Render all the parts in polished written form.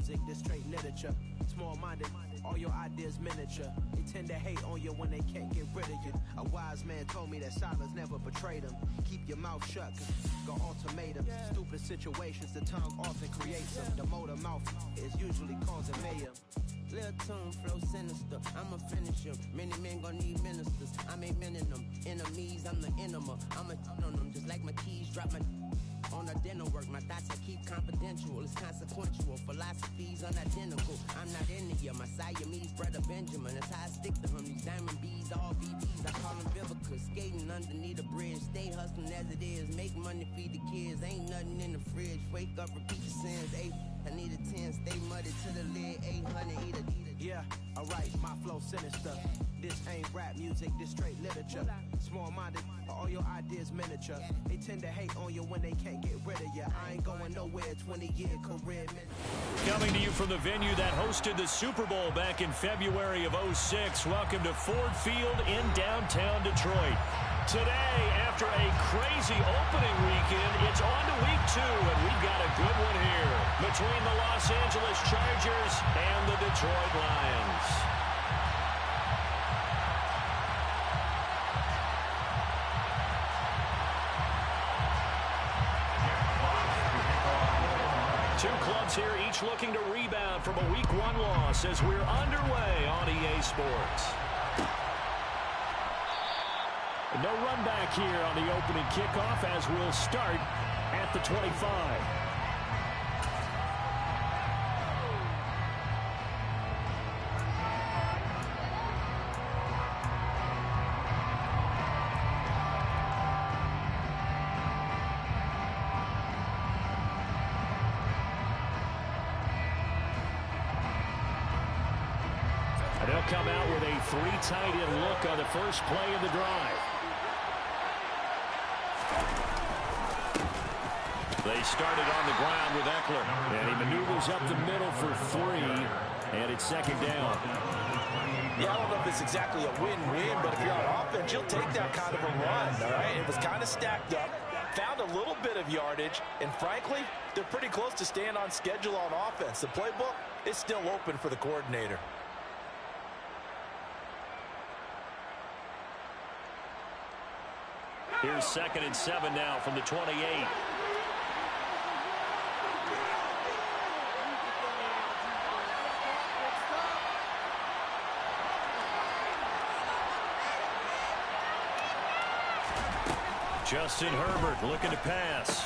music, this straight literature. Small-minded, all your ideas miniature. They tend to hate on you when they can't get rid of you. A wise man told me that silence never betrayed him. Keep your mouth shut, cause go ultimatum. Stupid situations, the tongue often creates them. The motor mouth is usually causing mayhem. Lil' tune, flow sinister, I'ma finish him. Many men gon' need ministers, I'm a men in them. Enemies, I'm the enema. I'ma on them, just like my keys, drop my on a dinner work. My thoughts I keep confidential, it's consequential. Philosophies unidentical, I'm not into you. My Siamese brother Benjamin, that's how I stick to him. These diamond bees, all BBs, I call them Vivica. Skating underneath a bridge, stay hustling as it is. Make money, feed the kids, ain't nothing in the fridge. Wake up, repeat the sins, I need a 10, stay muddy to the lid, 800, eat it. Yeah, alright, my flow sinister. This ain't rap music, this straight literature. Small-minded, all your ideas miniature. They tend to hate on you when they can't get rid of you. I ain't going nowhere, 20-year career. Coming to you from the venue that hosted the Super Bowl back in February of '06. Welcome to Ford Field in downtown Detroit. Today, after a crazy opening weekend, it's on to week 2, and we've got a good one here between the Los Angeles Chargers and the Detroit Lions. Two clubs here, each looking to rebound from a Week 1 loss as we're underway on EA Sports. No run back here on the opening kickoff as we'll start at the 25. And they'll come out with a 3 tight end look on the first play of the drive. They started on the ground with Eckler, and he maneuvers up the middle for 3, and it's second down. Yeah, I don't know if it's exactly a win-win, but if you're on offense, you'll take that kind of a run, all right? It was kind of stacked up, found a little bit of yardage, and frankly, they're pretty close to staying on schedule on offense. The playbook is still open for the coordinator. Here's 2nd and 7 now from the 28. Justin Herbert looking to pass.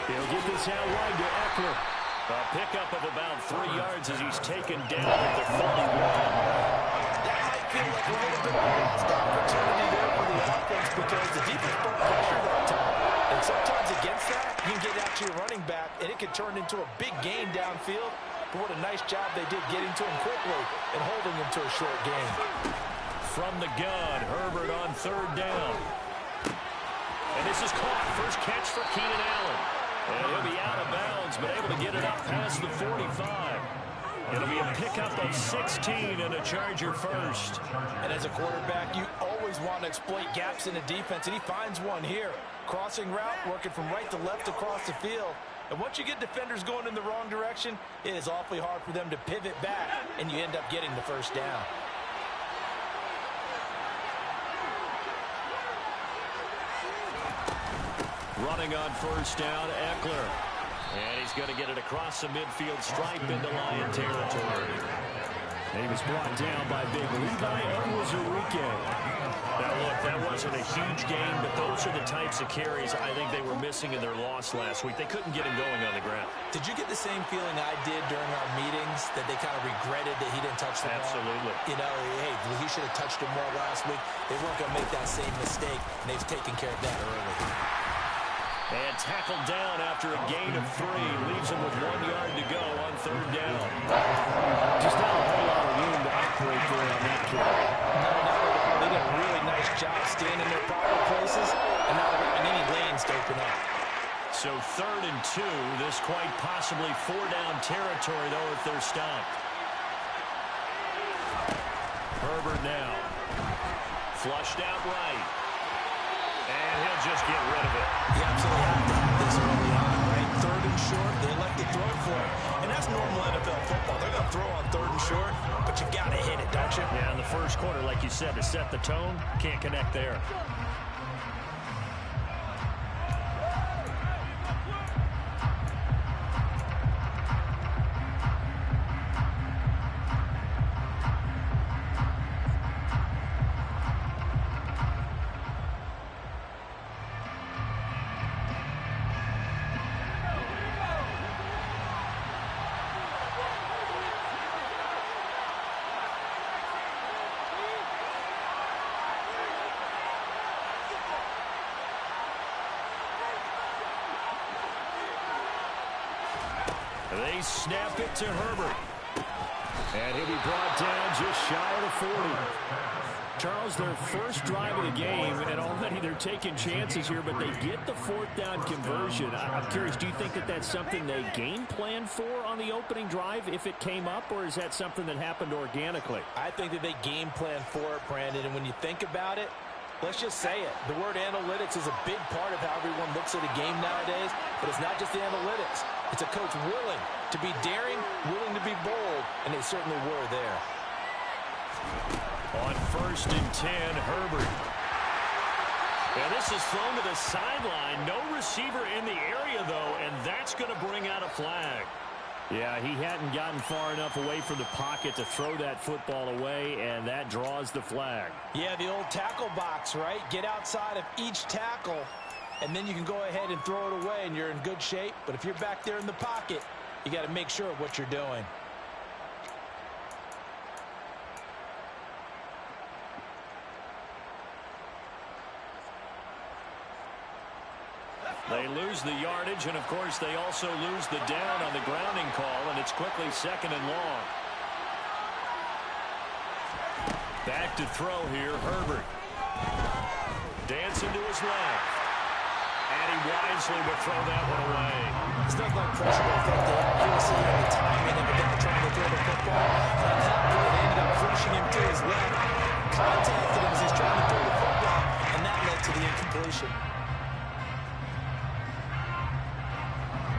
He'll get this out wide to Eckler. A pickup of about 3 yards as he's taken down at the 41. That might feel like a little bit of a lost opportunity there for the offense because the defense put pressure on top. And sometimes against that, you can get out to your running back, and it can turn into a big gain downfield. But what a nice job they did getting to him quickly and holding him to a short gain. From the gun, Herbert on 3rd down. And this is caught. First catch for Keenan Allen. And he'll be out of bounds, but able to get it up past the 45. It'll be a pickup of 16 and a Charger first. And as a quarterback, you always want to exploit gaps in the defense, and he finds one here. Crossing route, working from right to left across the field. And once you get defenders going in the wrong direction, it is awfully hard for them to pivot back, and you end up getting the first down. Running on 1st down, Eckler. And he's going to get it across the midfield stripe into Lion territory. And he was brought down by big Levi Onwuzurike. Now, look, that wasn't a huge game, but those are the types of carries I think they were missing in their loss last week. They couldn't get him going on the ground. Did you get the same feeling I did during our meetings, that they kind of regretted that he didn't touch the ball? Absolutely. You know, hey, he should have touched him more last week. They weren't going to make that same mistake, and they've taken care of that early. And tackled down after a gain of 3. Leaves him with 1 yard to go on 3rd down. Just not a whole lot of room to operate there on that carry. No, they did a really nice job staying in their proper places, and now they're not in any lanes to open up. So 3rd and 2. This quite possibly 4-down territory, though, if they're stopped. Herbert now. Flushed out right. And he'll just get rid of it. You absolutely have to have this early on, right? 3rd and short, they elect to throw it for it. And that's normal NFL football. come short, but you got to hit it, don't you? Yeah, in the first quarter, like you said, to set the tone, can't connect there. They snap it to Herbert. And he'll be brought down just shy of the 40. Charles, their first drive of the game, and already they're taking chances here, but they get the fourth down conversion. I'm curious, do you think that that's something they game plan for on the opening drive if it came up, or is that something that happened organically? I think that they game plan for it, Brandon, and when you think about it, let's just say it. The word analytics is a big part of how everyone looks at a game nowadays, but it's not just the analytics. It's a coach willing to be daring, willing to be bold, and they certainly were there. On 1st and 10, Herbert. And this is thrown to the sideline. No receiver in the area, though, and that's going to bring out a flag. Yeah, he hadn't gotten far enough away from the pocket to throw that football away, and that draws the flag. Yeah, the old tackle box, right? Get outside of each tackle, and then you can go ahead and throw it away, and you're in good shape. But if you're back there in the pocket, you got to make sure of what you're doing. They lose the yardage, and, of course, they also lose the down on the grounding call, and it's quickly 2nd and long. Back to throw here, Herbert. Dancing to his left. And he wisely would throw that one away. It's not like pressure to affect the accuracy and the timing of the guy trying to throw the football. On that play, they ended up pushing him to his left. Contacted him as he's trying to throw the football, and that led to the incompletion.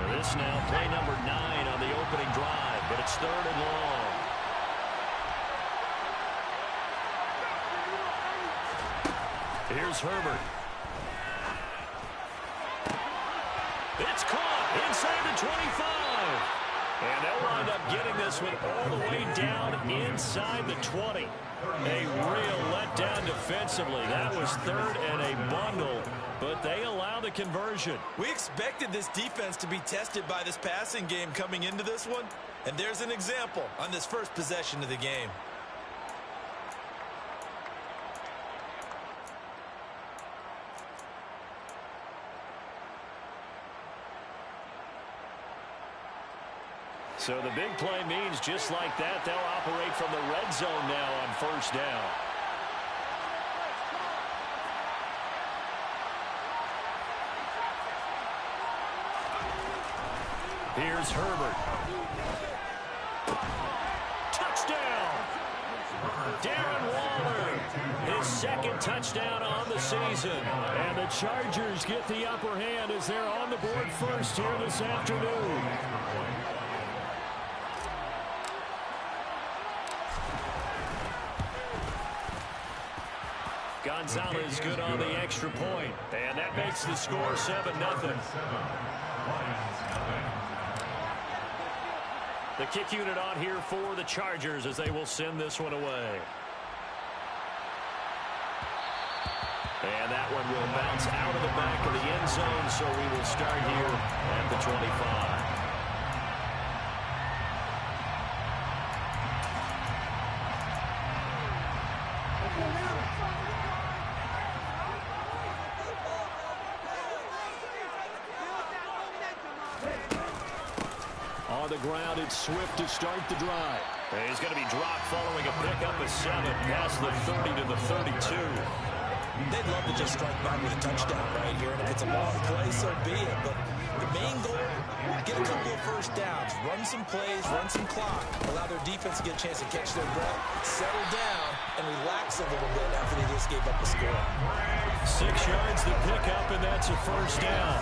This now play number 9 on the opening drive, but it's 3rd and long. Here's Herbert. It's caught inside the 25. And they'll wind up getting this one all the way down inside the 20. A real letdown defensively. That was 3rd and a bundle, but they allow the conversion. We expected this defense to be tested by this passing game coming into this one, and there's an example on this first possession of the game. So the big play means just like that, they'll operate from the red zone now on 1st down. Here's Herbert. Touchdown! Darren Waller, his 2nd touchdown on the season. And the Chargers get the upper hand as they're on the board first here this afternoon. Gonzalez good on the extra point. And that makes the score 7-0. The kick unit on here for the Chargers as they will send this one away. And that one will bounce out of the back of the end zone, so we will start here at the 25. On the ground, it's Swift to start the drive. He's going to be dropped following a pickup of 7 past the 30 to the 32. They'd love to just strike back with a touchdown right here, and if it's a long play, so be it. But the main goal, get a couple of first downs, run some plays, run some clock, allow their defense to get a chance to catch their breath, settle down, and relax a little bit after they just gave up a score. 6 yards to pick up, and that's a 1st down.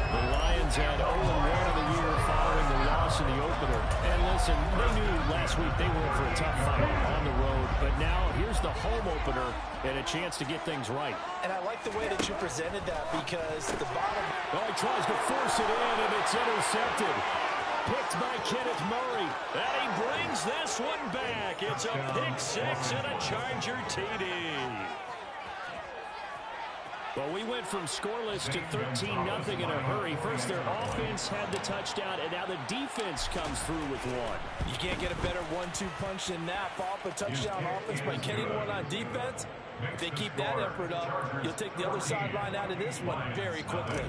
The Lions had 0-1 of the year following the loss loss in the opener. And listen, they knew last week they were in for a tough fight on the road. But now here's the home opener and a chance to get things right. And I like the way that you presented that because the bottom... Oh, he tries to force it in, and it's intercepted. Picked by Kenneth Murray. And he brings this one back. It's a pick six and a Charger TD. Well, we went from scoreless to 13-0 in a hurry. First, their offense had the touchdown, and now the defense comes through with one. You can't get a better 1-2 punch than that. Off a touchdown offense by getting one on defense. If they keep that effort up, you'll take the other sideline out of this one very quickly.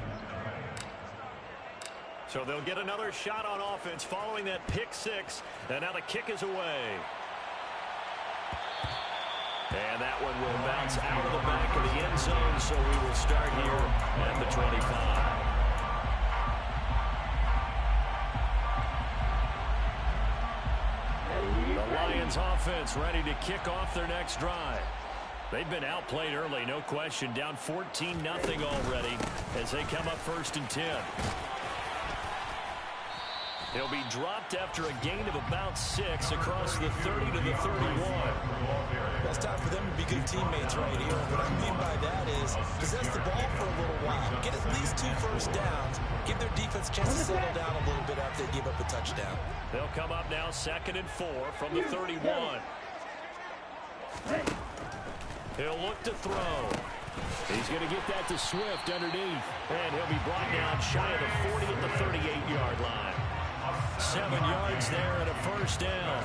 So they'll get another shot on offense following that pick six, and now the kick is away. And that one will bounce out of the back of the end zone, so we will start here at the 25. The Lions offense ready to kick off their next drive. They've been outplayed early, no question, down 14-0 already as they come up 1st and 10. He'll be dropped after a gain of about 6 across the 30 to the 31. Well, it's time for them to be good teammates right here. What I mean by that is possess the ball for a little while. Get at least 2 first downs. Give their defense a chance to settle down a little bit after they give up a touchdown. They'll come up now 2nd and 4 from the 31. He'll look to throw. He's going to get that to Swift underneath. And he'll be brought down shy of the 40 at the 38-yard line. 7 yards there and a first down.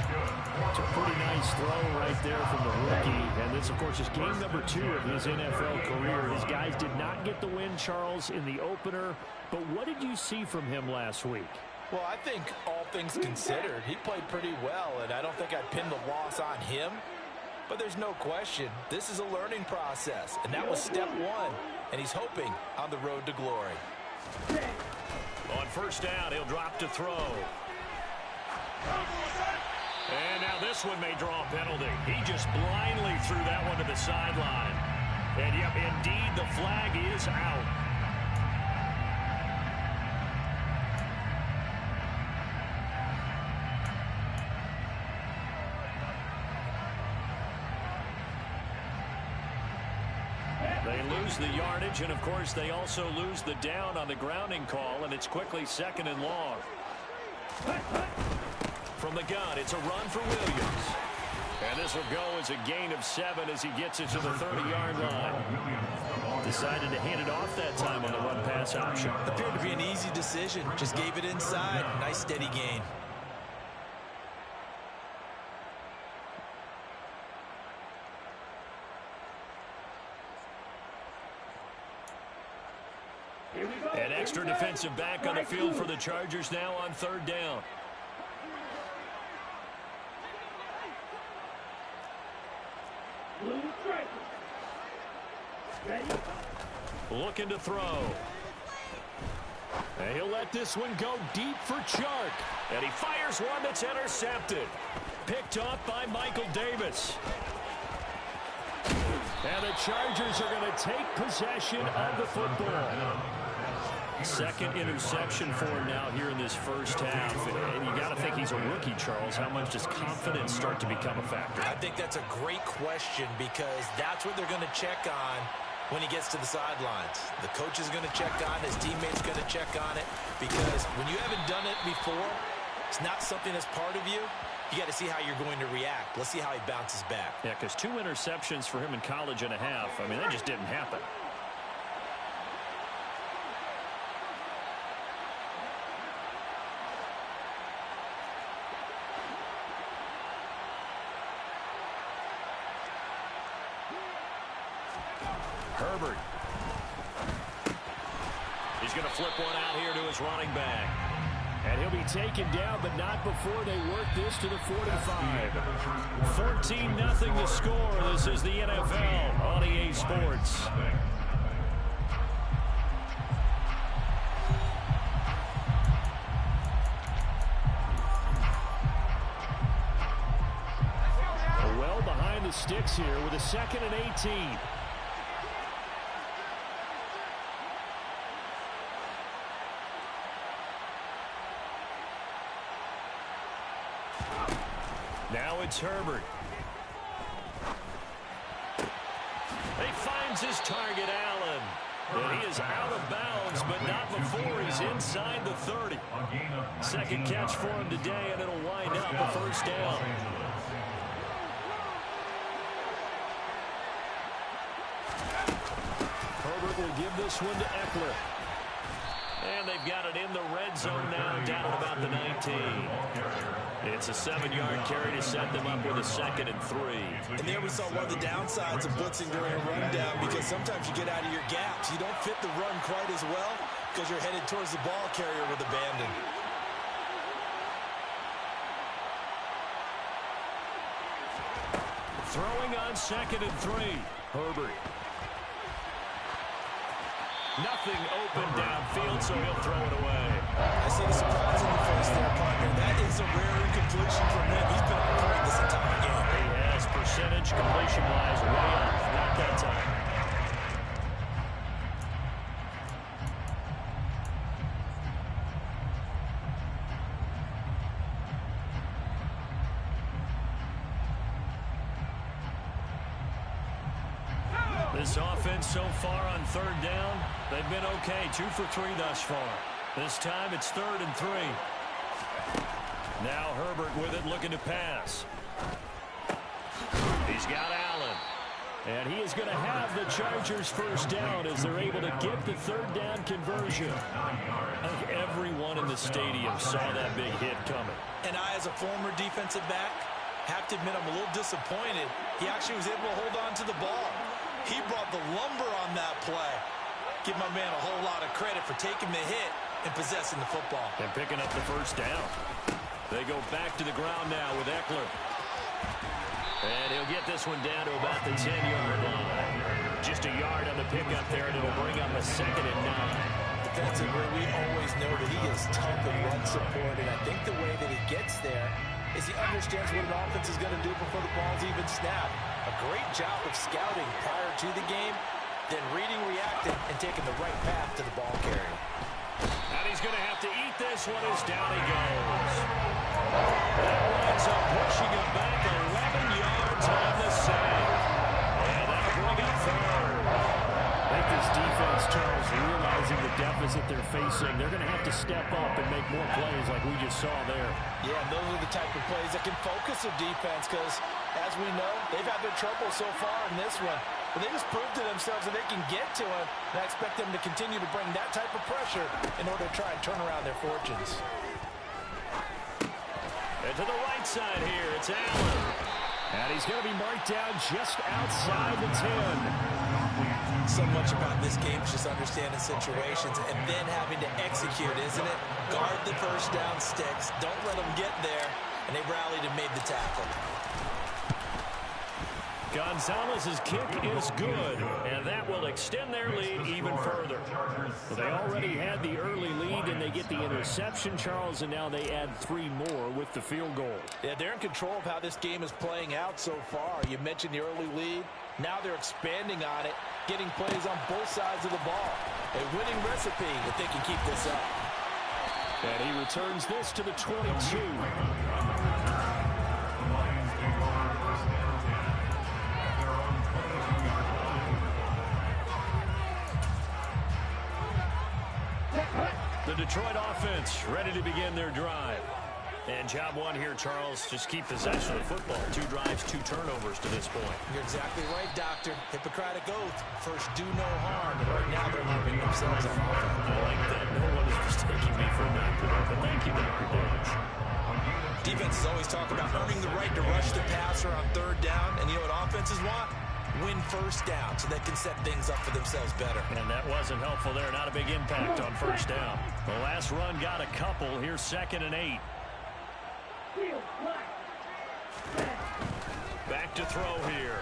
It's a pretty nice throw right there from the rookie. And this, of course, is game number 2 of his NFL career. His guys did not get the win, Charles, in the opener. But what did you see from him last week? Well, I think all things considered, he played pretty well, and I don't think I'd pin the loss on him. But there's no question, this is a learning process, and that was step 1, and he's hoping on the road to glory. On first down, he'll drop to throw. And now this one may draw a penalty. He just blindly threw that one to the sideline. And yep, indeed, the flag is out. They lose the yardage, and of course they also lose the down on the grounding call, and it's quickly 2nd and long. From the gun, it's a run for Williams. And this will go as a gain of 7 as he gets it to the 30-yard line. Decided to hand it off that time on the run-pass option. Appeared to be an easy decision. Just gave it inside. Nice steady gain. An extra defensive back on the field for the Chargers now on 3rd down. Looking to throw. And he'll let this one go deep for Chark. And he fires one that's intercepted. Picked off by Michael Davis. And the Chargers are going to take possession of the football. 2nd interception for him now here in this first half. And you got to think he's a rookie, Charles. How much does confidence start to become a factor? I think that's a great question because that's what they're going to check on when he gets to the sidelines. The coach is going to check on it. His teammates are going to check on it because when you haven't done it before, it's not something that's part of you. You got to see how you're going to react. Let's see how he bounces back. Yeah, because 2 interceptions for him in college and a half. I mean, that just didn't happen. Herbert. He's going to flip one out here to his running back. And he'll be taken down, but not before they work this to the 45. 14-0 to score. This is the NFL on EA Sports. Well behind the sticks here with a 2nd and 18. Now it's Herbert. He finds his target, Allen. And he is out of bounds, but not before he's inside the 30. Second catch for him today, and it'll wind up a first down. Herbert will give this one to Eckler. And they've got it in the red zone now, down at about the 19. It's a 7-yard carry to set them up with a 2nd and 3. And there we saw one of the downsides of blitzing during a rundown, because sometimes you get out of your gaps. You don't fit the run quite as well because you're headed towards the ball carrier with abandon. Throwing on 2nd and 3. Herbert. Nothing open downfield, so he'll throw it away. I see the surprise in your face there, partner. That is a rare incompletion from him. He's been on point this entire game. He has percentage completion-wise way up. Not that time. This offense so far on 3rd down, they've been okay. 2 for 3 thus far. This time it's 3rd and 3. Now Herbert with it, looking to pass. He's got Allen. And he is going to have the Chargers first down as they're able to get the 3rd down conversion. I think everyone in the stadium saw that big hit coming. And I, as a former defensive back, have to admit I'm a little disappointed. He actually was able to hold on to the ball. He brought the lumber on that play. Give my man a whole lot of credit for taking the hit and possessing the football. And picking up the first down. They go back to the ground now with Eckler. And he'll get this one down to about the 10-yard line. Just a yard on the pickup there, and it'll bring up a 2nd and 9. Defensively, we always know that he is tough and run support, and I think the way that he gets there is he understands what an offense is going to do before the ball's even snapped. A great job of scouting prior to the game, then reading, reacting, and taking the right path to the ball carrier. And he's going to have to eat this one as down he goes. That winds up pushing him back 11 yards on the save. And that'll bring up 3rd. I think this defense, Charles, realizing the deficit they're facing, they're going to have to step up and make more plays like we just saw there. Yeah, and those are the type of plays that can focus their defense because, as we know, they've had their trouble so far in this one. But they just proved to themselves that they can get to him, and I expect them to continue to bring that type of pressure in order to try and turn around their fortunes. And to the right side here, it's Allen. And he's going to be marked down just outside the 10. So much about this game is just understanding situations and then having to execute, isn't it? Guard the first down sticks. Don't let them get there. And they rallied and made the tackle. Gonzalez's kick is good, and that will extend their lead even further. Well, they already had the early lead, and they get the interception, Charles, and now they add 3 more with the field goal. Yeah, they're in control of how this game is playing out so far. You mentioned the early lead. Now they're expanding on it, getting plays on both sides of the ball. A winning recipe if they can keep this up. And he returns this to the 22. The Detroit offense ready to begin their drive. And job one here, Charles, just keep possession of the football. 2 drives, 2 turnovers to this point. You're exactly right, Doctor. Hippocratic oath. First, do no harm. And right now, they're harming themselves on offense. I like that. No one is mistaking me for a doctor, but thank you, Dr. Davis. Defenses always talk about earning the right to rush the passer on 3rd down. And you know what offenses want? Win first down so they can set things up for themselves better. And that wasn't helpful there. Not a big impact on first down. The last run got a couple. Here's 2nd and 8. Back to throw here.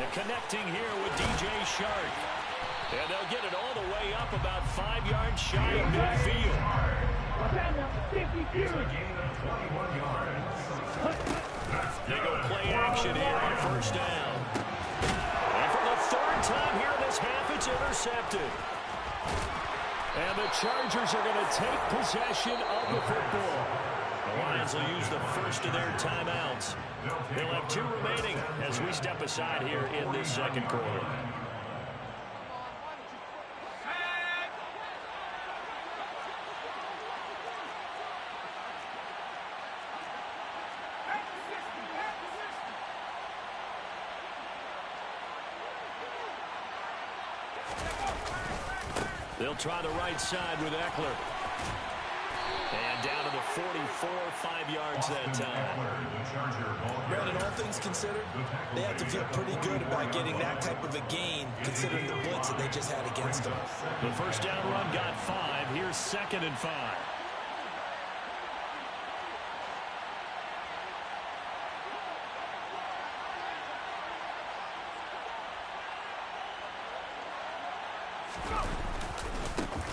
And connecting here with DJ Shark. And they'll get it all the way up about 5 yards shy of midfield. They go play action here on first down. And for the 3rd time here in this half, it's intercepted. And the Chargers are going to take possession of the football. The Lions will use the first of their timeouts. yards. They'll have 2 remaining as we step aside here in this second quarter. They'll try the right side with Eckler. And down to the 44, 5 yards that time. Brandon, all things considered, they have to feel pretty good about getting that type of a gain, considering the blitz that they just had against them. The first down run got 5. Here's 2nd and 5.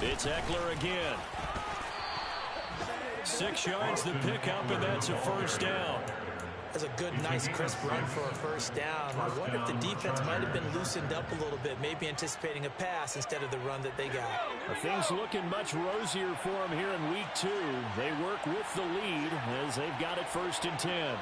It's Eckler again. 6 yards the pickup, and that's a first down. That's a good, nice, crisp run for a first down. I wonder if the defense might have been loosened up a little bit, maybe anticipating a pass instead of the run that they got. Things looking much rosier for them here in week 2. They work with the lead as they've got it 1st and 10.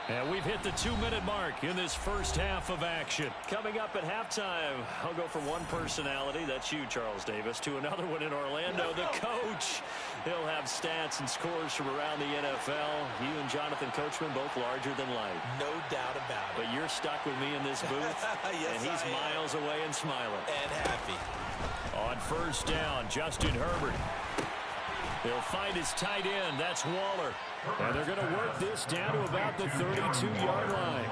And we've hit the 2-minute mark in this first half of action. Coming up at halftime, I'll go from one personality, that's you, Charles Davis, to another one in Orlando, the coach. He'll have stats and scores from around the NFL. You and Jonathan Coachman both larger than life. No doubt about it. But you're stuck with me in this booth, yes, and he's miles away and smiling. And happy. On first down, Justin Herbert. He'll find his tight end. That's Waller. And they're going to work this down to about the 32-yard line.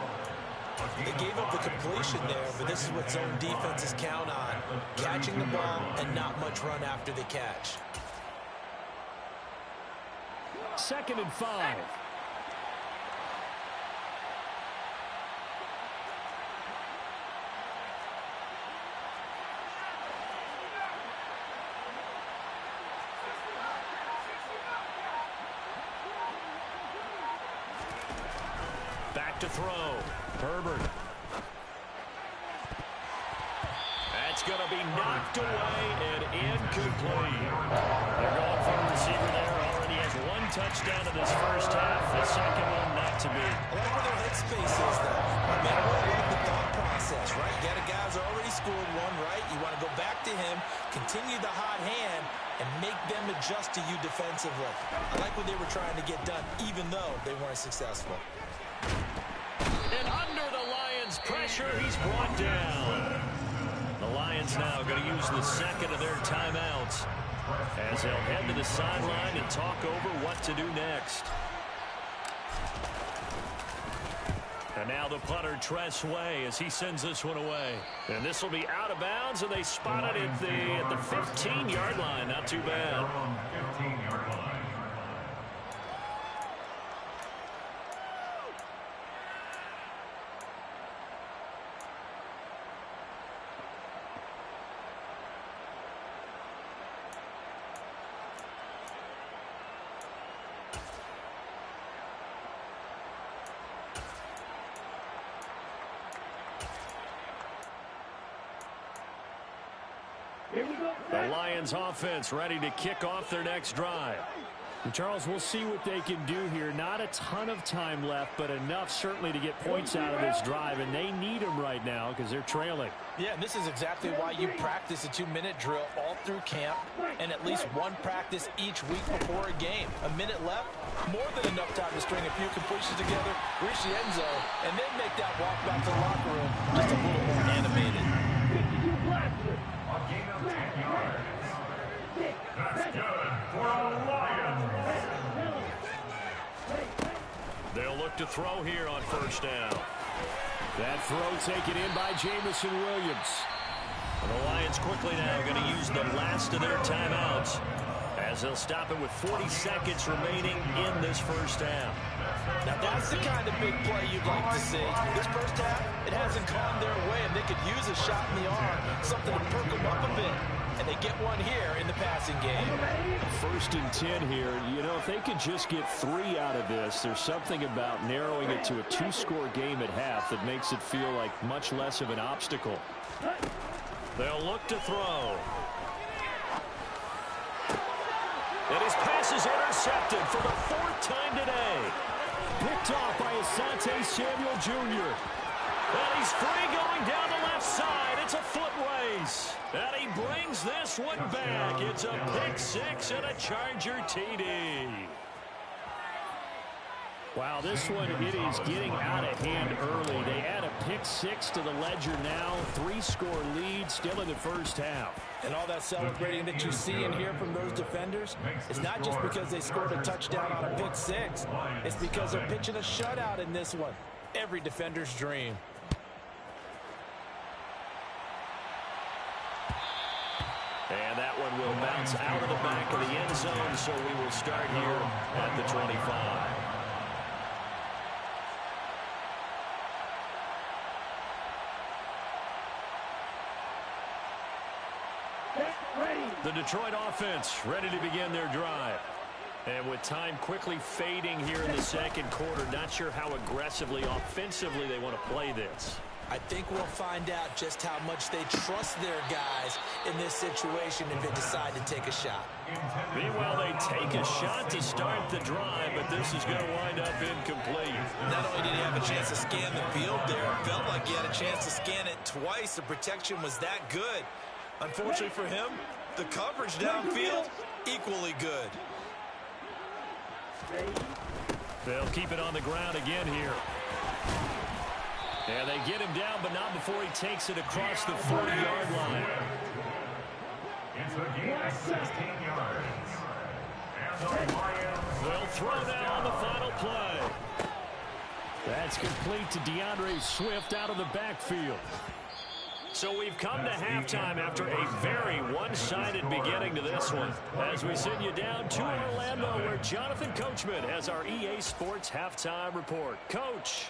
They gave up the completion there, but this is what zone defenses count on. Catching the ball and not much run after the catch. 2nd and 5. To throw. Herbert. That's going to be knocked away and incomplete. They're going for a receiver there. Already has 1 touchdown in this first half. The second one not to be. I like where their headspace is, though. I mean, I really like the thought process, right? You got a guy who's already scored 1, right? You want to go back to him, continue the hot hand, and make them adjust to you defensively. I like what they were trying to get done, even though they weren't successful. And under the Lions' pressure, he's brought down. The Lions now going to use the second of their timeouts as they'll head to the sideline and talk over what to do next. And now the punter, Tress Way, as he sends this one away. And this will be out of bounds, and they spot it at the 15-yard line. Not too bad. The Lions offense ready to kick off their next drive. And Charles, we'll see what they can do here. Not a ton of time left, but enough certainly to get points out of this drive, and they need them right now because they're trailing. Yeah, and this is exactly why you practice a 2-minute drill all through camp and at least 1 practice each week before a game. A minute left, more than enough time to string a few completions together, reach the end zone, and then make that walk back to the locker room just a little more animated. A gain of 10 yards. That's good for the Lions. They'll look to throw here on first down. That throw taken in by Jamison Williams. And the Lions quickly now going to use the last of their timeouts as they'll stop it with 40 seconds remaining in this first half. Now that's the kind of big play you'd like to see. This first half, it hasn't gone their way, and they could use a shot in the arm, something to perk them up a bit. And they get one here in the passing game. 1st and 10 here. You know, if they could just get 3 out of this, there's something about narrowing it to a 2-score game at half that makes it feel like much less of an obstacle. They'll look to throw. And his pass is intercepted for the 4th time today. Asante Samuel Jr. And he's free going down the left side. It's a foot race. And he brings this one back. It's a pick six and a Charger TD. Wow, this one, it is getting out of hand early. They add a pick six to the ledger now. 3-score lead still in the first half. And all that celebrating that you see and hear from those defenders, it's not just because they scored a touchdown on a pick six. It's because they're pitching a shutout in this one. Every defender's dream. And that one will bounce out of the back of the end zone, so we will start here at the 25. The Detroit offense ready to begin their drive. And with time quickly fading here in the second quarter, not sure how aggressively, offensively they want to play this. I think we'll find out just how much they trust their guys in this situation if they decide to take a shot. Meanwhile, they take a shot to start the drive, but this is going to wind up incomplete. Not only did he have a chance to scan the field there, it felt like he had a chance to scan it twice. The protection was that good. Unfortunately for him, the coverage downfield, equally good. They'll keep it on the ground again here. And they get him down, but not before he takes it across the 40-yard line. It's a gain of 16 yards. And the Lions. They'll throw now on the final play. That's complete to DeAndre Swift out of the backfield. So we've come to halftime after a very one-sided beginning to this one. As we send you down to Orlando, where Jonathan Coachman has our EA Sports halftime report. Coach.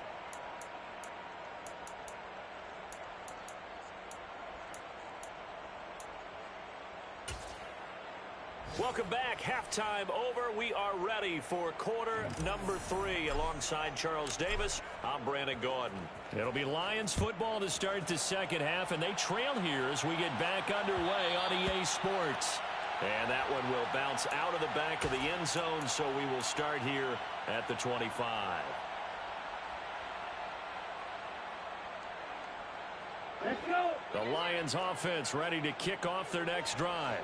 Welcome back. Halftime over. We are ready for quarter number 3. Alongside Charles Davis, I'm Brandon Gordon. It'll be Lions football to start the second half, and they trail here as we get back underway on EA Sports. And that one will bounce out of the back of the end zone, so we will start here at the 25. Let's go. The Lions offense ready to kick off their next drive.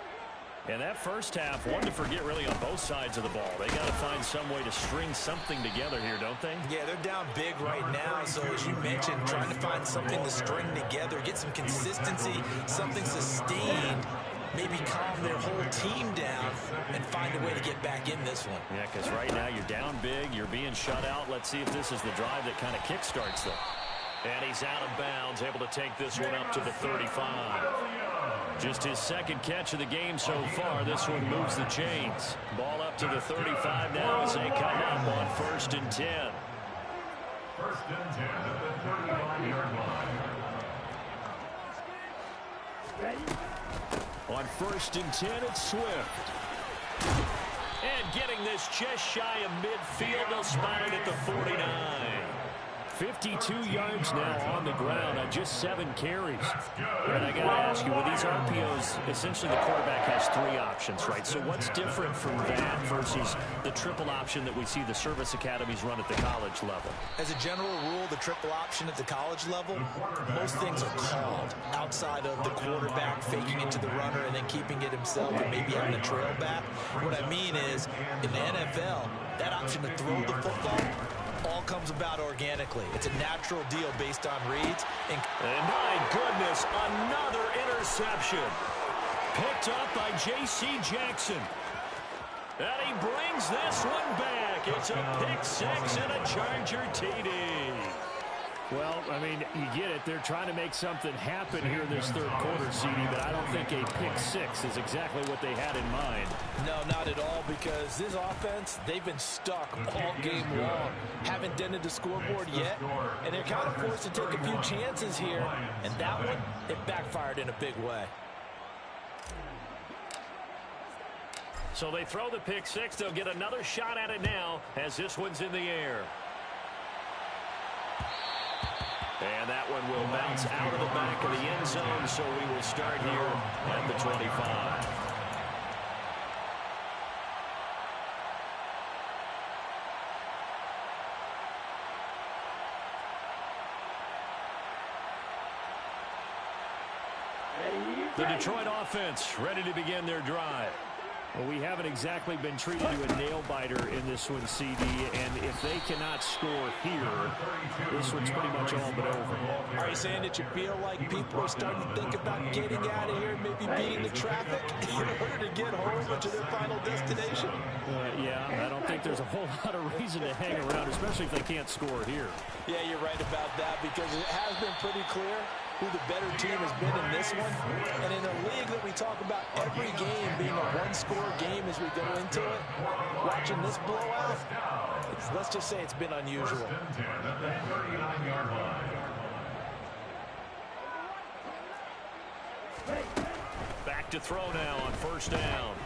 And that first half, one to forget really on both sides of the ball. They got to find some way to string something together here, don't they? Yeah, they're down big right now. So as you mentioned, trying to find something to string together, get some consistency, something sustained, maybe calm their whole team down and find a way to get back in this one. Yeah, because right now you're down big, you're being shut out. Let's see if this is the drive that kind of kickstarts them. And he's out of bounds, able to take this one up to the 35. Just his second catch of the game so far. This one moves the chains. Ball up to the 35 now as they come up on 1st and 10. 1st and 10 at the 35-yard line. On 1st and 10, it's Swift. And getting this just shy of midfield, they'll spot it at the 49. 52 yards now on the ground on just 7 carries. And I got to ask you, with these RPOs, essentially the quarterback has 3 options, right? So what's different from that versus the triple option that we see the service academies run at the college level? As a general rule, the triple option at the college level, most things are called outside of the quarterback faking it to the runner and then keeping it himself and maybe having a trail back. What I mean is, in the NFL, that option to throw the football all comes about organically. It's a natural deal based on reads. And my goodness, another interception. Picked up by J.C. Jackson. And he brings this one back. It's a pick six and a Charger TD. Well, I mean, you get it. They're trying to make something happen here in this third quarter, CD, but I don't think a pick six is exactly what they had in mind. No, not at all, because this offense, they've been stuck all game long. Haven't dented the scoreboard yet, and they're kind of forced to take a few chances here, and that one, it backfired in a big way. So they throw the pick six. They'll get another shot at it now as this one's in the air. And that one will bounce out of the back of the end zone, so we will start here at the 25. The Detroit offense ready to begin their drive. Well, we haven't exactly been treated to a nail-biter in this one, CD, and if they cannot score here, this one's pretty much all but over. Are you saying that you feel like people are starting to think about getting out of here, maybe beating the traffic in order to get home to their final destination? Yeah, I don't think there's a whole lot of reason to hang around, especially if they can't score here. Yeah, you're right about that, because it has been pretty clear who the better team has been in this one. And in a league that we talk about every game being a one-score game as we go into it, watching this blowout, let's just say it's been unusual. Back to throw now on first down.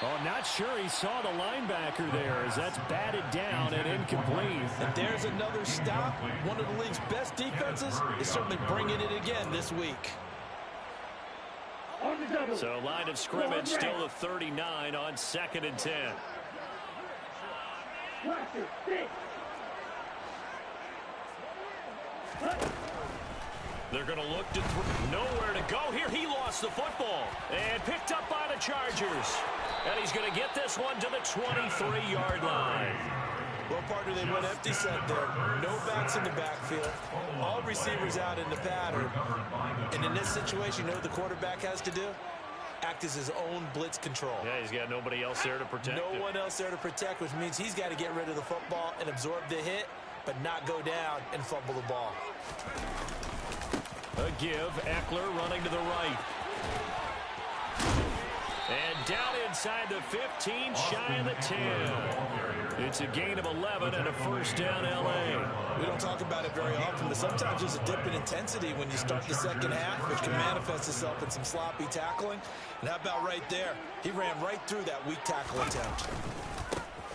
Oh, not sure he saw the linebacker there as that's batted down and incomplete. And there's another stop. One of the league's best defenses is certainly bringing it again this week. So line of scrimmage still the 39 on 2nd and 10. They're going to look to nowhere to go here. He lost the football and picked up by the Chargers. And he's going to get this one to the 23-yard line. Well, partner, they went empty set there. No backs in the backfield. All receivers out in the pattern. And in this situation, you know what the quarterback has to do? Act as his own blitz control. Yeah, he's got nobody else there to protect him. No one else there to protect, which means he's got to get rid of the football and absorb the hit, but not go down and fumble the ball. A give, Eckler running to the right. And down inside the 15, shy of the 10. It's a gain of 11 and a first down, L.A. We don't talk about it very often, but sometimes there's a dip in intensity when you start the second half, which can manifest itself in some sloppy tackling. And how about right there? He ran right through that weak tackle attempt.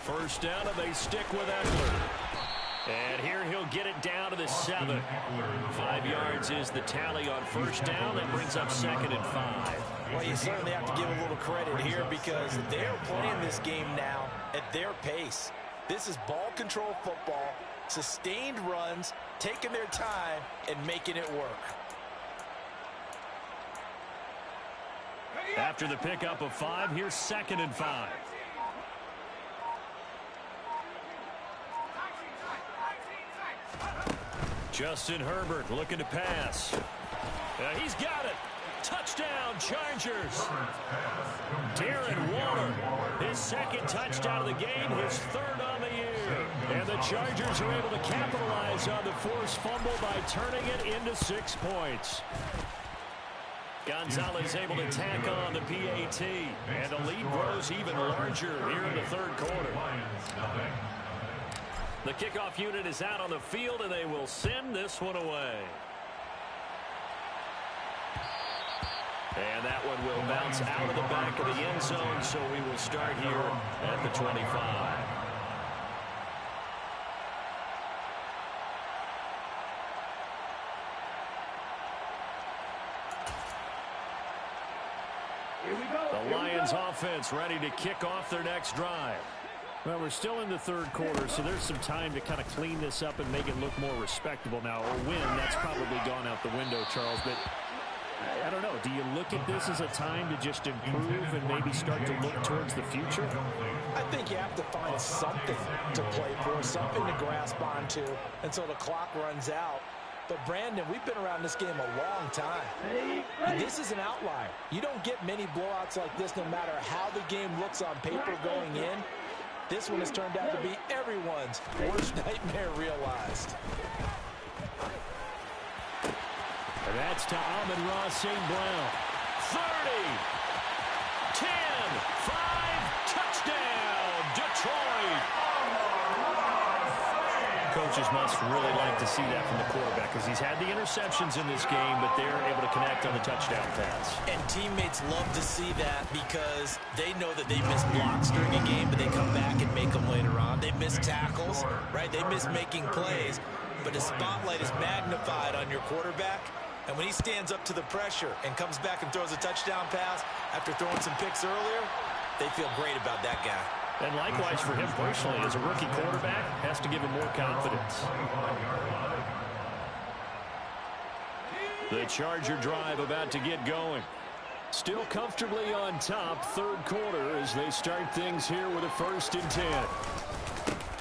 First down, and they stick with Eckler. And here he'll get it down to the 7. 5 yards is the tally on first down. That brings up 2nd and 5. Well, you certainly have to give a little credit here because they're playing this game now at their pace. This is ball control football, sustained runs, taking their time, and making it work. After the pickup of 5, here's 2nd and 5. Justin Herbert looking to pass. He's got it. Touchdown, Chargers. Darren Waller, his 2nd touchdown of the game, his 3rd on the year. And the Chargers are able to capitalize on the forced fumble by turning it into 6 points. Gonzalez able to tack on the PAT. And the lead grows even larger here in the 3rd quarter. The kickoff unit is out on the field, and they will send this one away. And that one will bounce out of the back of the end zone, so we will start here at the 25. The Lions offense ready to kick off their next drive. Well, we're still in the 3rd quarter, so there's some time to kind of clean this up and make it look more respectable now. A win, that's probably gone out the window, Charles, but I don't know. Do you look at this as a time to just improve and maybe start to look towards the future? I think you have to find something to play for, something to grasp onto until the clock runs out. But, Brandon, we've been around this game a long time. This is an outlier. You don't get many blowouts like this no matter how the game looks on paper going in. This one has turned out to be everyone's worst nightmare realized. And that's to Amon-Ra St. Brown. 30, 10, 5, touchdown, Detroit. Coaches must really like to see that from the quarterback because he's had the interceptions in this game, but they're able to connect on the touchdown pass. And teammates love to see that because they know that they miss blocks during a game, but they come back and make them later on. They miss tackles, right? They miss making plays, but the spotlight is magnified on your quarterback. And when he stands up to the pressure and comes back and throws a touchdown pass after throwing some picks earlier, they feel great about that guy. And likewise for him personally, as a rookie quarterback, has to give him more confidence. The Charger drive about to get going. Still comfortably on top, third quarter as they start things here with a 1st and 10.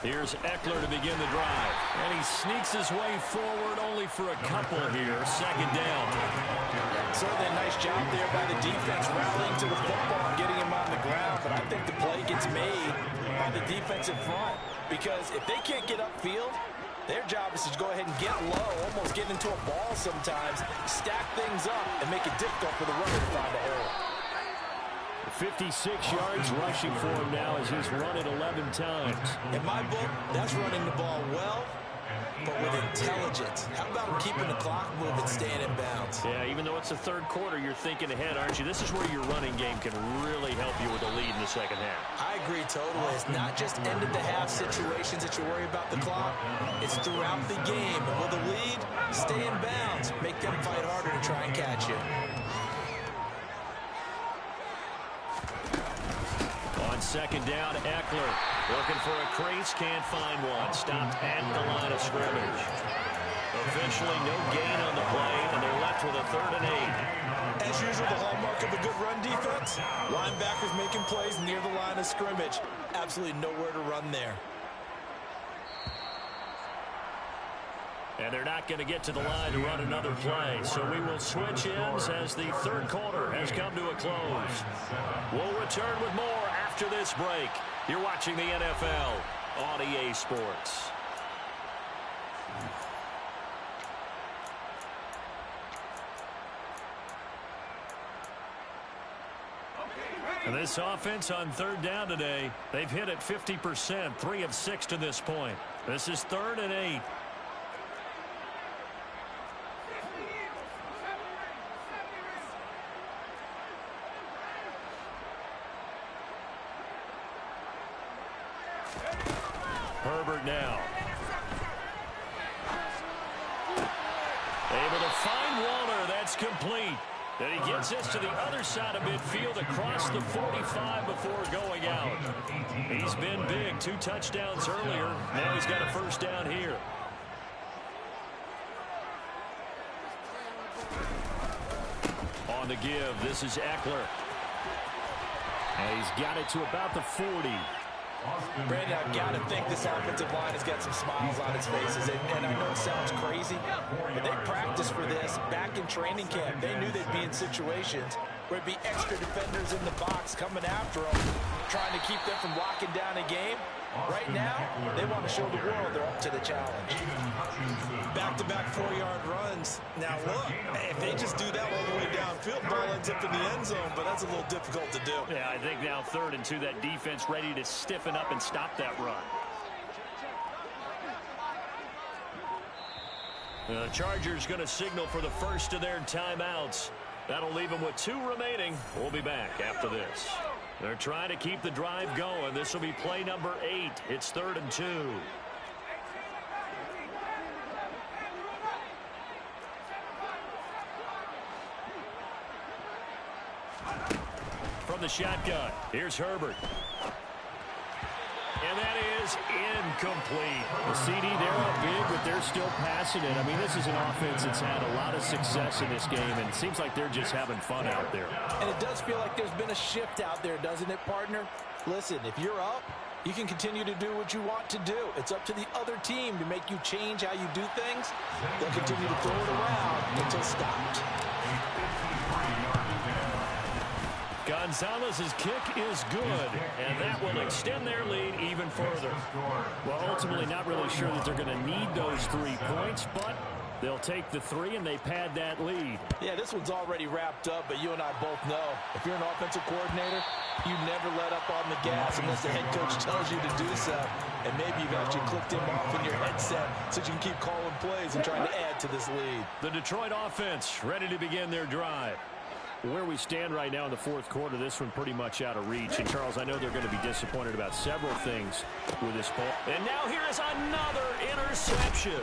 Here's Eckler to begin the drive. And he sneaks his way forward only for a couple here. 2nd down. Certainly a nice job there by the defense rallying to the football and getting him on the ground. But I think the play gets made by the defensive front. Because if they can't get upfield, their job is to go ahead and get low, almost get into a ball sometimes, stack things up, and make it difficult for the runner to find a hole. 56 yards rushing for him now as he's run it 11 times. In my book, that's running the ball well, but with intelligence. How about him keeping the clock moving, staying in bounds? Yeah, even though it's the third quarter, you're thinking ahead, aren't you? This is where your running game can really help you with a lead in the second half. I agree totally. It's not just end-of-the-half situations that you worry about the clock. It's throughout the game. And with a lead, stay in bounds. Make them fight harder to try and catch you. On 2nd down, Eckler looking for a crease, can't find one. Stopped at the line of scrimmage. Officially no gain on the play, and they're left with a 3rd and 8. As usual, the hallmark of a good run defense, linebackers making plays near the line of scrimmage. Absolutely nowhere to run there. And they're not going to get to the line to run another play. So we will switch ends as the third quarter has come to a close. We'll return with more after this break. You're watching the NFL on EA Sports. And this offense on 3rd down today, they've hit it 50%, 3 of 6 to this point. This is 3rd and 8. Herbert now. Able to find Waller. That's complete. And he gets this to the other side of midfield across the 45 before going out. He's been big. 2 touchdowns earlier. Now he's got a 1st down here. On the give, this is Eckler. And he's got it to about the 40. Brandon, I've got to think this offensive line has got some smiles on its faces, and I know it sounds crazy, but they practiced for this back in training camp. They knew they'd be in situations where it'd be extra defenders in the box coming after them, trying to keep them from locking down a game. Right now, they want to show the world they're up to the challenge. Back-to-back 4-yard runs. Now look, if they just do that all the way downfield, ball ends up in the end zone, but that's a little difficult to do. Yeah, I think now 3rd and 2, that defense ready to stiffen up and stop that run. The Chargers going to signal for the first of their timeouts. That'll leave them with 2 remaining. We'll be back after this. They're trying to keep the drive going. This will be play number 8. It's 3rd and 2. From the shotgun, here's Herbert. And that is incomplete. The CD, they're up big, but they're still passing it. I mean, this is an offense that's had a lot of success in this game, and it seems like they're just having fun out there. And it does feel like there's been a shift out there, doesn't it, partner? Listen, if you're up, you can continue to do what you want to do. It's up to the other team to make you change how you do things. They'll continue to throw it around until stopped. Gonzalez's kick is good, and that will extend their lead even further. Well, ultimately not really sure that they're going to need those 3 points, but they'll take the 3 and they pad that lead. Yeah, this one's already wrapped up, but you and I both know if you're an offensive coordinator, you never let up on the gas unless the head coach tells you to do so. And maybe you've actually clicked him off in your headset so you can keep calling plays and trying to add to this lead. The Detroit offense ready to begin their drive. Where we stand right now in the fourth quarter, this one pretty much out of reach. And, Charles, I know they're going to be disappointed about several things with this ball. And now here is another interception.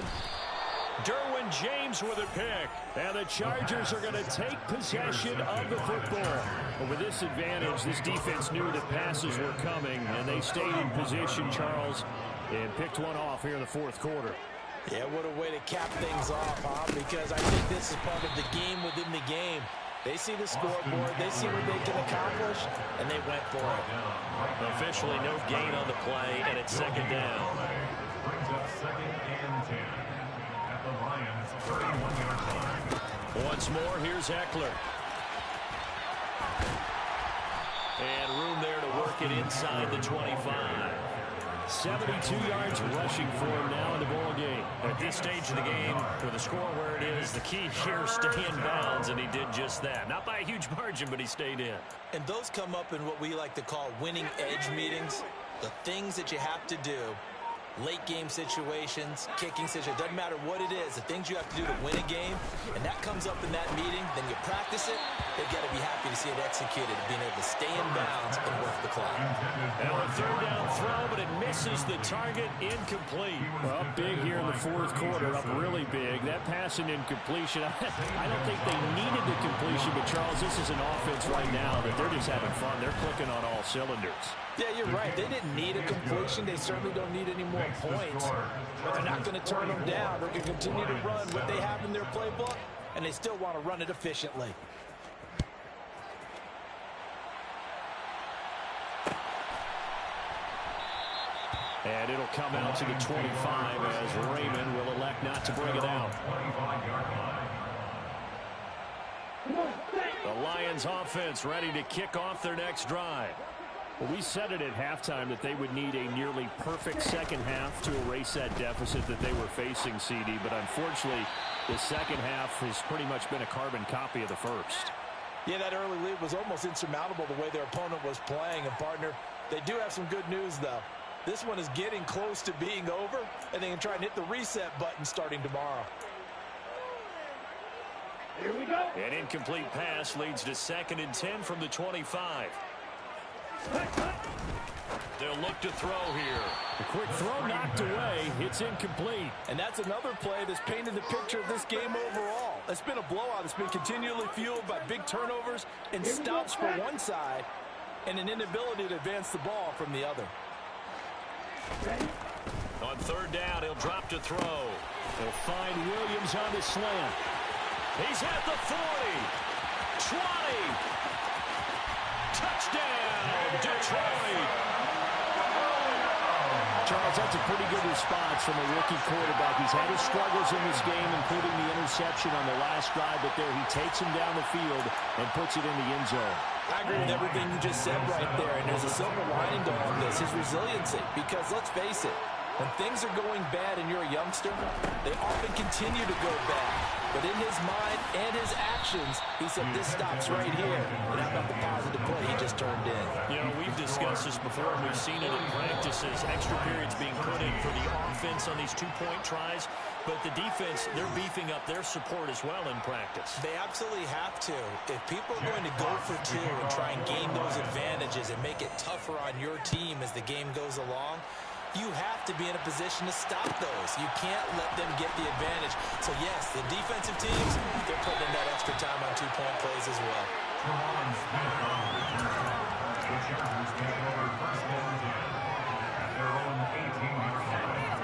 Derwin James with a pick. And the Chargers are going to take possession of the football. But with this advantage, this defense knew that passes were coming, and they stayed in position, Charles, and picked one off here in the fourth quarter. Yeah, what a way to cap things off, huh? Because I think this is part of the game within the game. They see the scoreboard, they see what they can accomplish, and they went for it. Officially no gain on the play, and it's second down. Brings up 2nd and 10 at the Lions' 31-yard line. Once more, here's Eckler. And room there to work it inside the 25. 72 yards rushing for him now in the ball game. At this stage of the game, with the score where it is, the key here is stay in bounds, and he did just that. Not by a huge margin, but he stayed in. And those come up in what we like to call winning edge meetings. The things that you have to do, late game situations, kicking situations, doesn't matter what it is, the things you have to do to win a game, and that comes up in that meeting, then you practice it, they've got to be happy to see it executed, being able to stay in bounds and work the clock. Now a third down throw, but it misses the target, incomplete. Well, big here in the fourth quarter, up really big. That pass and incompletion, I don't think they needed the completion, but Charles, this is an offense right now that they're just having fun. They're clicking on all cylinders. Yeah, you're right. They didn't need a completion. They certainly don't need any more points. But they're not going to turn them down. They're going to continue to run what they have in their playbook, and they still want to run it efficiently. And it'll come out to the 25 as Raymond will elect not to bring it out. The Lions offense ready to kick off their next drive. Well, we said it at halftime that they would need a nearly perfect second half to erase that deficit that they were facing, CD. But unfortunately, the second half has pretty much been a carbon copy of the first. Yeah, that early lead was almost insurmountable the way their opponent was playing. And, partner, they do have some good news, though. This one is getting close to being over, and they can try and hit the reset button starting tomorrow. Here we go. An incomplete pass leads to 2nd and 10 from the 25. They'll look to throw here. A quick throw knocked away. It's incomplete. And that's another play that's painted the picture of this game overall. It's been a blowout. It's been continually fueled by big turnovers and stops for one side and an inability to advance the ball from the other. On third down, he'll drop to throw. They'll find Williams on the slant. He's at the 40. 20. Touchdown, Detroit. Charles, that's a pretty good response from a rookie quarterback. He's had his struggles in this game, including the interception on the last drive, but there he takes him down the field and puts it in the end zone. I agree with everything you just said right there, and there's a silver lining to all this, his resiliency, because let's face it, when things are going bad and you're a youngster, they often continue to go bad. But in his mind and his actions, he said, this stops right here. And how about the positive play he just turned in? You know, we've discussed this before, and we've seen it in practices. Extra periods being put in for the offense on these two-point tries. But the defense, they're beefing up their support as well in practice. They absolutely have to. If people are going to go for two and try and gain those advantages and make it tougher on your team as the game goes along, you have to be in a position to stop those. You can't let them get the advantage. So, yes, the defensive teams, they're putting in that extra time on two-point plays as well.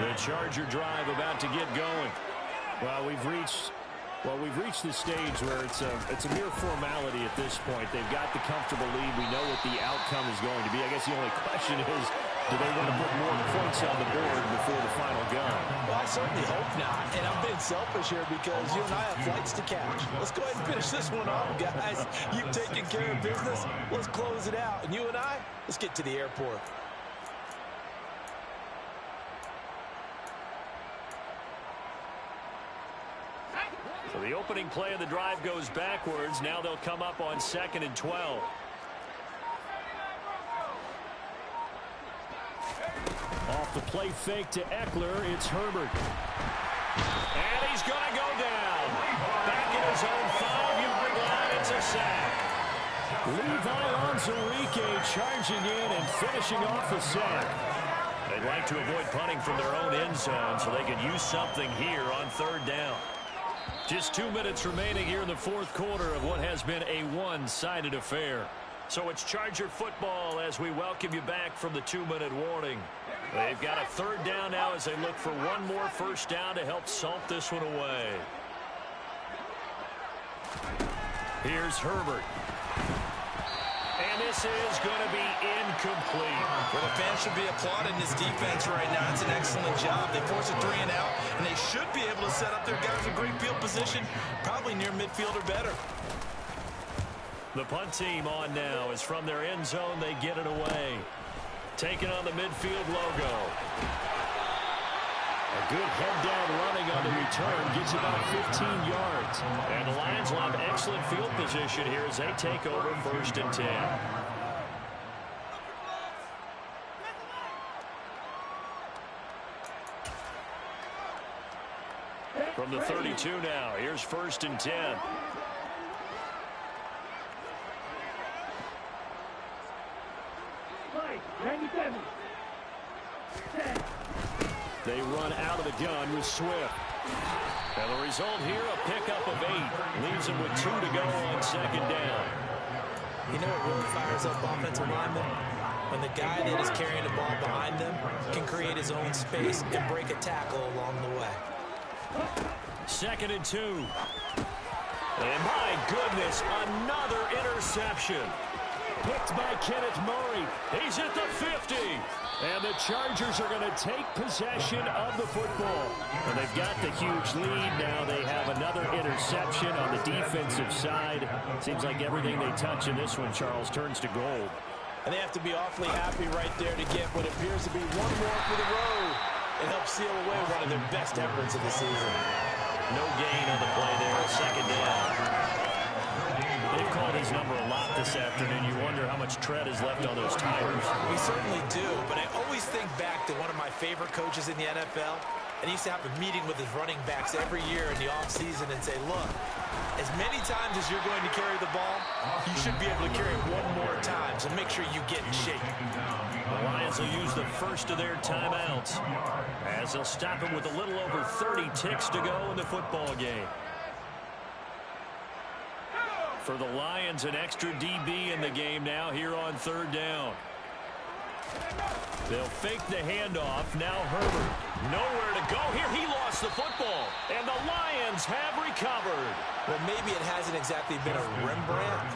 The Charger drive about to get going. Well, we've reached the stage where it's a mere formality at this point. They've got the comfortable lead. We know what the outcome is going to be. I guess the only question is, do they want to put more points on the board before the final gun? Well, I certainly hope not. And I'm being selfish here because you and I have flights to catch. Let's go ahead and finish this one off, guys. You've taken care of business. Let's close it out. And you and I, let's get to the airport. So the opening play of the drive goes backwards. Now they'll come up on 2nd and 12. Off the play fake to Eckler, it's Herbert. And he's going to go down. Back in his own 5-yard line, it's a sack. Levi Onwuzurike charging in and finishing off the sack. They'd like to avoid punting from their own end zone so they can use something here on third down. Just 2 minutes remaining here in the fourth quarter of what has been a one-sided affair. So it's Charger football as we welcome you back from the 2-minute warning. They've got a third down now as they look for one more first down to help salt this one away. Here's Herbert. And this is going to be incomplete. Well, the fans should be applauding this defense right now. It's an excellent job. They force a 3 and out, and they should be able to set up their guys in great field position, probably near midfield or better. The punt team on now is from their end zone. They get it away. Taking on the midfield logo. A good head-down running on the return gets about 15 yards. And the Lions will have excellent field position here as they take over 1st and 10. From the 32 now, here's 1st and 10. They run out of the gun with Swift. And the result here, a pickup of 8. Leaves them with 2 to go on 2nd down. You know what really fires up offensive linemen? When the guy that is carrying the ball behind them can create his own space and break a tackle along the way. 2nd and 2. And my goodness, another interception. Picked by Kenneth Murray. He's at the 50. And the Chargers are going to take possession of the football. And they've got the huge lead. Now they have another interception on the defensive side. Seems like everything they touch in this one, Charles, turns to gold. And they have to be awfully happy right there to get what appears to be one more for the road and help seal away one of their best efforts of the season. No gain on the play there, 2nd down. They've called his number a lot this afternoon. You wonder how much tread is left on those tires. We certainly do, but I always think back to one of my favorite coaches in the NFL, and he used to have a meeting with his running backs every year in the offseason and say, look, as many times as you're going to carry the ball, you should be able to carry it one more time, so make sure you get in shape. The Lions will use the first of their timeouts as they'll stop him with a little over 30 ticks to go in the football game. For the Lions, an extra DB in the game now here on 3rd down. They'll fake the handoff. Now Herbert. Nowhere to go here. He lost the football. And the Lions have recovered. Well, maybe it hasn't exactly been a Rembrandt,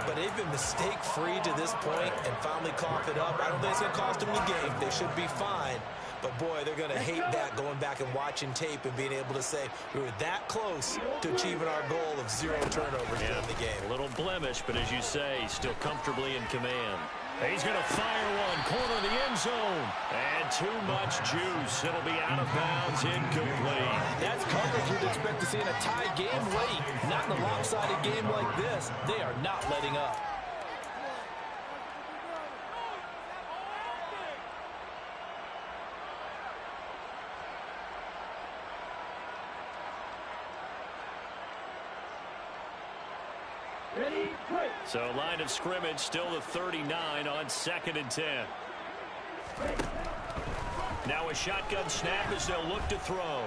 but they've been mistake-free to this point and finally cough it up. I don't think it's going to cost them the game. They should be fine. But, boy, they're going to hate that going back and watching tape and being able to say we were that close to achieving our goal of 0 turnovers during the game. A little blemish, but as you say, still comfortably in command. He's going to fire one, corner of the end zone. And too much juice. It'll be out of bounds, incomplete. That's coverage you'd expect to see in a tie game late. Not in a lopsided game like this. They are not letting up. So line of scrimmage still the 39 on 2nd and 10. Now a shotgun snap as they'll look to throw.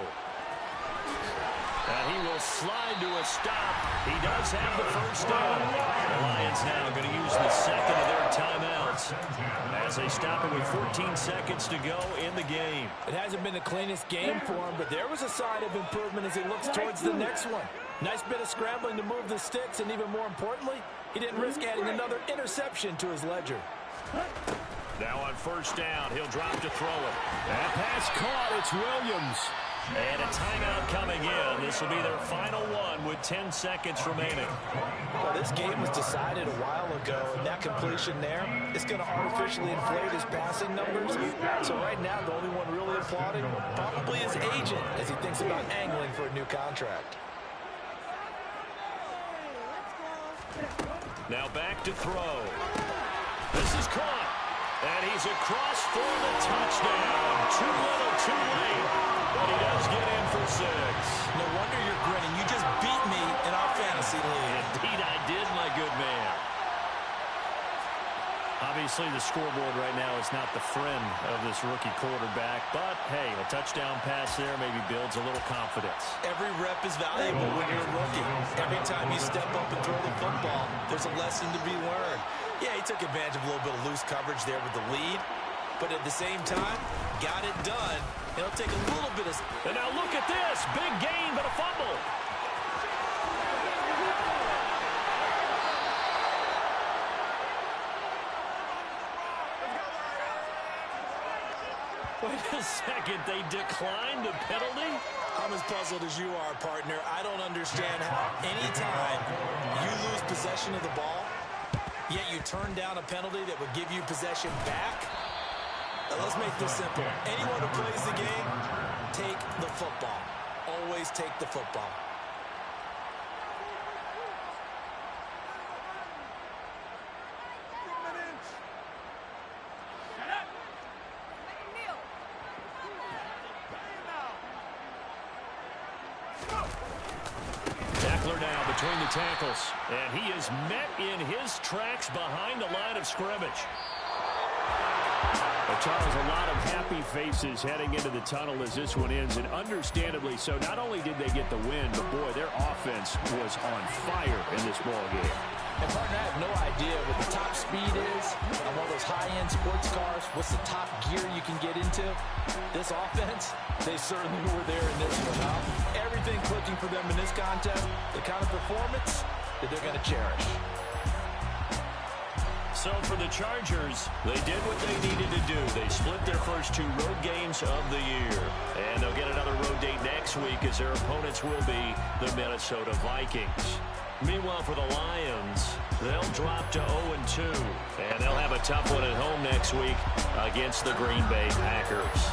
And he will slide to a stop. He does have the first down. The Lions now going to use the 2nd of their timeouts as they stop it with 14 seconds to go in the game. It hasn't been the cleanest game for him, but there was a sign of improvement as he looks towards the next one. Nice bit of scrambling to move the sticks, and even more importantly, he didn't risk adding another interception to his ledger. Now on 1st down, he'll drop to throw it. That pass caught. It's Williams. And a timeout coming in. This will be their final one with 10 seconds remaining. Well, this game was decided a while ago, and that completion there is going to artificially inflate his passing numbers. So right now, the only one really applauding probably his agent as he thinks about angling for a new contract. Now back to throw. This is caught. And he's across for the touchdown. Too little, too late. But he does get in for 6. No wonder you're grinning. You just beat me in our fantasy league. Indeed I did, my good man. Obviously, the scoreboard right now is not the friend of this rookie quarterback. But, hey, a touchdown pass there maybe builds a little confidence. Every rep is valuable when you're a rookie. Every time you step up and throw the football, there's a lesson to be learned. Yeah, he took advantage of a little bit of loose coverage there with the lead. but at the same time, got it done. It'll take a little bit of... And now look at this. Big gain, but a fumble. Wait a second. They declined the penalty? I'm as puzzled as you are, partner. I don't understand how any time you lose possession of the ball, yet you turn down a penalty that would give you possession back. Now let's make this simple. Anyone who plays the game, take the football. Always take the football. Eckler now between the tackles, and he is met in his tracks behind the line of scrimmage. Well, Charles, a lot of happy faces heading into the tunnel as this one ends, and understandably so. Not only did they get the win, but boy, their offense was on fire in this ball game. And partner, I have no idea what the top speed is on one of those high-end sports cars. What's the top gear you can get into? This offense, they certainly were there in this one. Huh? Everything clicking for them in this contest, the kind of performance that they're going to cherish. So for the Chargers, they did what they needed to do. They split their first 2 road games of the year. And they'll get another road date next week as their opponents will be the Minnesota Vikings. Meanwhile, for the Lions, they'll drop to 0-2. And they'll have a tough one at home next week against the Green Bay Packers.